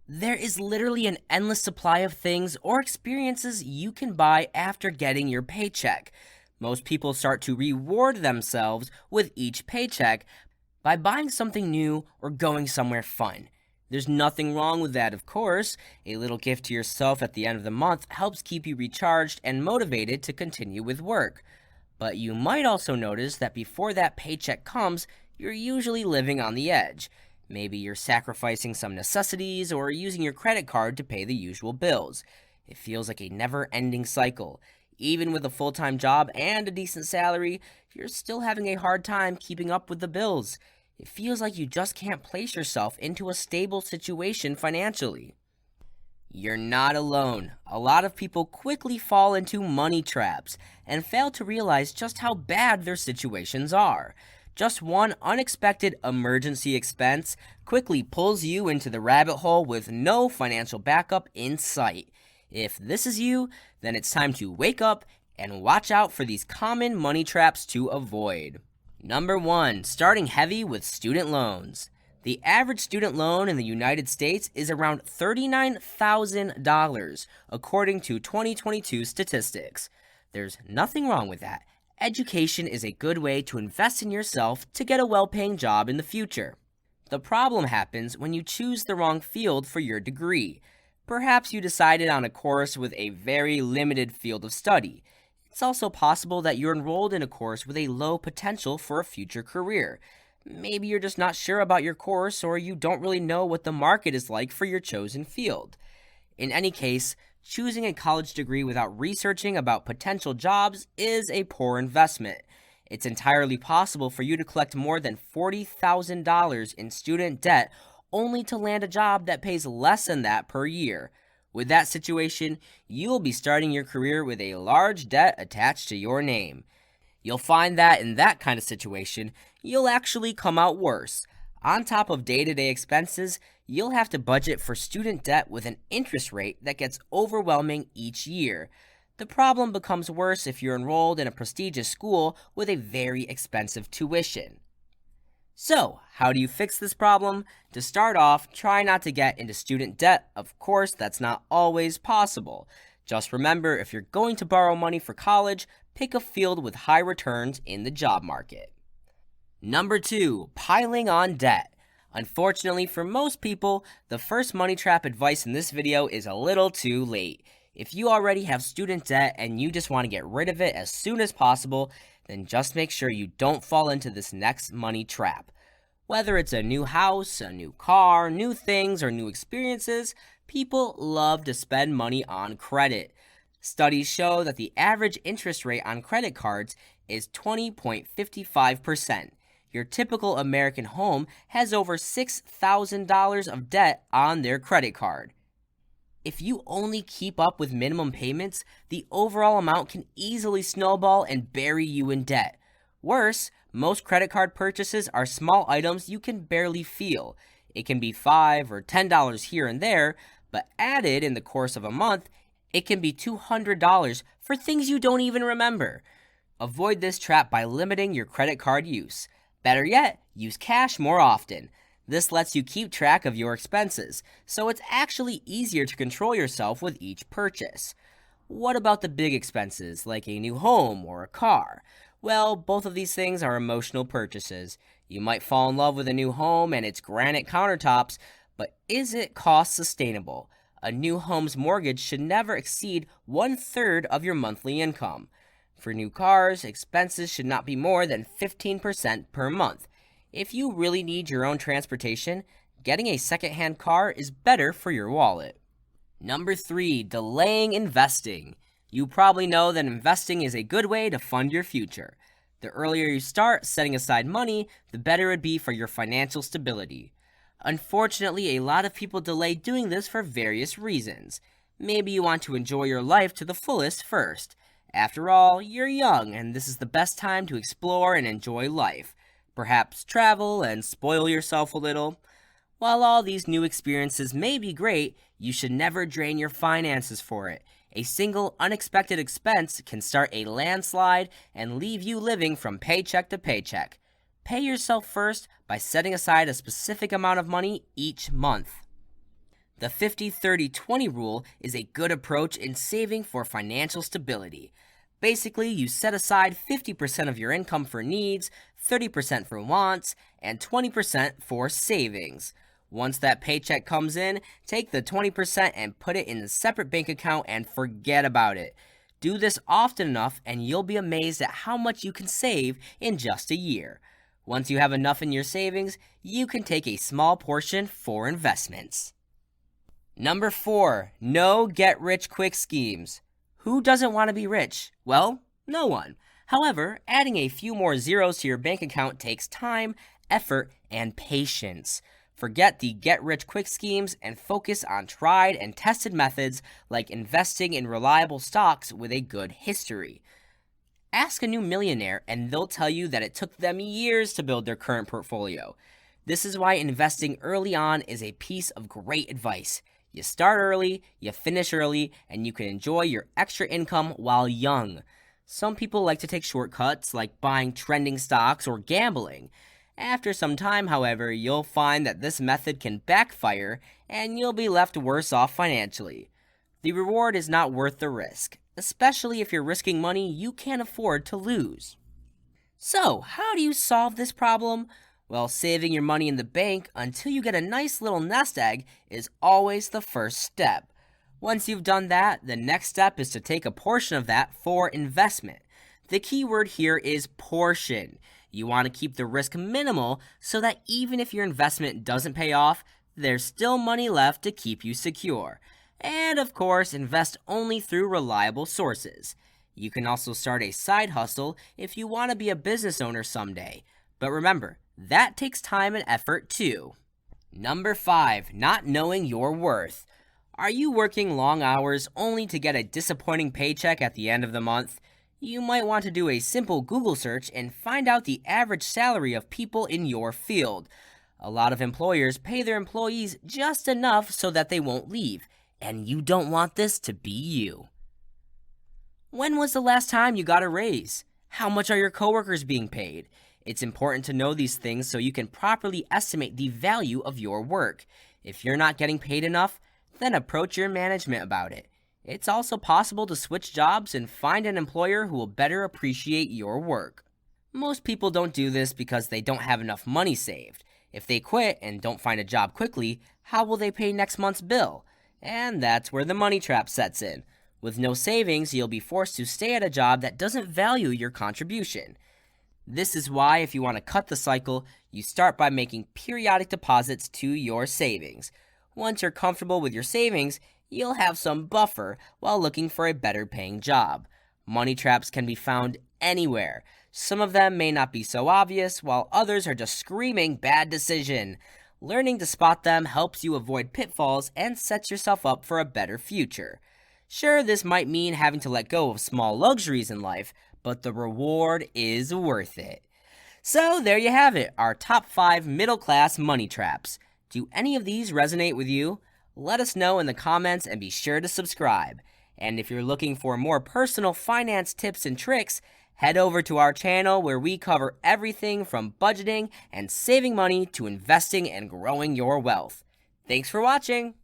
There is literally an endless supply of things or experiences you can buy after getting your paycheck. Most people start to reward themselves with each paycheck by buying something new or going somewhere fun. There's nothing wrong with that, of course. A little gift to yourself at the end of the month helps keep you recharged and motivated to continue with work. But you might also notice that before that paycheck comes, you're usually living on the edge. Maybe you're sacrificing some necessities or using your credit card to pay the usual bills. It feels like a never-ending cycle. Even with a full-time job and a decent salary, you're still having a hard time keeping up with the bills. It feels like you just can't place yourself into a stable situation financially. You're not alone. A lot of people quickly fall into money traps and fail to realize just how bad their situations are. Just one unexpected emergency expense quickly pulls you into the rabbit hole with no financial backup in sight. If this is you, then it's time to wake up and watch out for these common money traps to avoid. Number 1. Starting heavy with student loans. The average student loan in the United States is around $39,000, according to 2022 statistics. There's nothing wrong with that. Education is a good way to invest in yourself to get a well-paying job in the future. The problem happens when you choose the wrong field for your degree. Perhaps you decided on a course with a very limited field of study. It's also possible that you're enrolled in a course with a low potential for a future career. Maybe you're just not sure about your course, or you don't really know what the market is like for your chosen field. In any case, choosing a college degree without researching about potential jobs is a poor investment. It's entirely possible for you to collect more than $40,000 in student debt only to land a job that pays less than that per year. With that situation, you'll be starting your career with a large debt attached to your name. You'll find that in that kind of situation, you'll actually come out worse. On top of day-to-day expenses, you'll have to budget for student debt with an interest rate that gets overwhelming each year. The problem becomes worse if you're enrolled in a prestigious school with a very expensive tuition. So, how do you fix this problem? To start off, try not to get into student debt. Of course, that's not always possible. Just remember, if you're going to borrow money for college, pick a field with high returns in the job market. Number 2, piling on debt. Unfortunately for most people, the first money trap advice in this video is a little too late. If you already have student debt and you just want to get rid of it as soon as possible, then just make sure you don't fall into this next money trap. Whether it's a new house, a new car, new things, or new experiences, people love to spend money on credit. Studies show that the average interest rate on credit cards is 20.55%. Your typical American home has over $6,000 of debt on their credit card. If you only keep up with minimum payments, the overall amount can easily snowball and bury you in debt. Worse, most credit card purchases are small items you can barely feel. It can be $5 or $10 here and there, but added in the course of a month, it can be $200 for things you don't even remember. Avoid this trap by limiting your credit card use. Better yet, use cash more often. This lets you keep track of your expenses, so it's actually easier to control yourself with each purchase. What about the big expenses, like a new home or a car? Well, both of these things are emotional purchases. You might fall in love with a new home and its granite countertops, but is it cost sustainable? A new home's mortgage should never exceed 1/3 of your monthly income. For new cars, expenses should not be more than 15% per month. If you really need your own transportation, getting a second-hand car is better for your wallet. Number 3, delaying investing. You probably know that investing is a good way to fund your future. The earlier you start setting aside money, the better it'd be for your financial stability. Unfortunately, a lot of people delay doing this for various reasons. Maybe you want to enjoy your life to the fullest first. After all, you're young, and this is the best time to explore and enjoy life. Perhaps travel and spoil yourself a little. While all these new experiences may be great, you should never drain your finances for it. A single unexpected expense can start a landslide and leave you living from paycheck to paycheck. Pay yourself first by setting aside a specific amount of money each month. The 50-30-20 rule is a good approach in saving for financial stability. Basically, you set aside 50% of your income for needs, 30% for wants, and 20% for savings. Once that paycheck comes in, take the 20% and put it in a separate bank account and forget about it. Do this often enough and you'll be amazed at how much you can save in just a year. Once you have enough in your savings, you can take a small portion for investments. Number 4, no get-rich-quick schemes. Who doesn't want to be rich? Well, no one. However, adding a few more zeros to your bank account takes time, effort, and patience. Forget the get-rich-quick schemes and focus on tried and tested methods like investing in reliable stocks with a good history. Ask a new millionaire and they'll tell you that it took them years to build their current portfolio. This is why investing early on is a piece of great advice. You start early, you finish early, and you can enjoy your extra income while young. Some people like to take shortcuts like buying trending stocks or gambling. After some time, however, you'll find that this method can backfire and you'll be left worse off financially. The reward is not worth the risk, especially if you're risking money you can't afford to lose. So, how do you solve this problem? Well, saving your money in the bank until you get a nice little nest egg is always the first step. Once you've done that, the next step is to take a portion of that for investment. The key word here is portion. You want to keep the risk minimal so that even if your investment doesn't pay off, there's still money left to keep you secure. And of course, invest only through reliable sources. You can also start a side hustle if you want to be a business owner someday. But remember, that takes time and effort too. Number 5, not knowing your worth. Are you working long hours only to get a disappointing paycheck at the end of the month? You might want to do a simple Google search and find out the average salary of people in your field. A lot of employers pay their employees just enough so that they won't leave, and you don't want this to be you. When was the last time you got a raise? How much are your coworkers being paid? It's important to know these things so you can properly estimate the value of your work. If you're not getting paid enough, then approach your management about it. It's also possible to switch jobs and find an employer who will better appreciate your work. Most people don't do this because they don't have enough money saved. If they quit and don't find a job quickly, how will they pay next month's bill? And that's where the money trap sets in. With no savings, you'll be forced to stay at a job that doesn't value your contribution. This is why, if you want to cut the cycle, you start by making periodic deposits to your savings. Once you're comfortable with your savings, you'll have some buffer while looking for a better paying job. Money traps can be found anywhere. Some of them may not be so obvious, while others are just screaming bad decision. Learning to spot them helps you avoid pitfalls and sets yourself up for a better future. Sure, this might mean having to let go of small luxuries in life, but the reward is worth it. So there you have it, our top 5 middle-class money traps. Do any of these resonate with you? Let us know in the comments and be sure to subscribe. And if you're looking for more personal finance tips and tricks, head over to our channel where we cover everything from budgeting and saving money to investing and growing your wealth. Thanks for watching!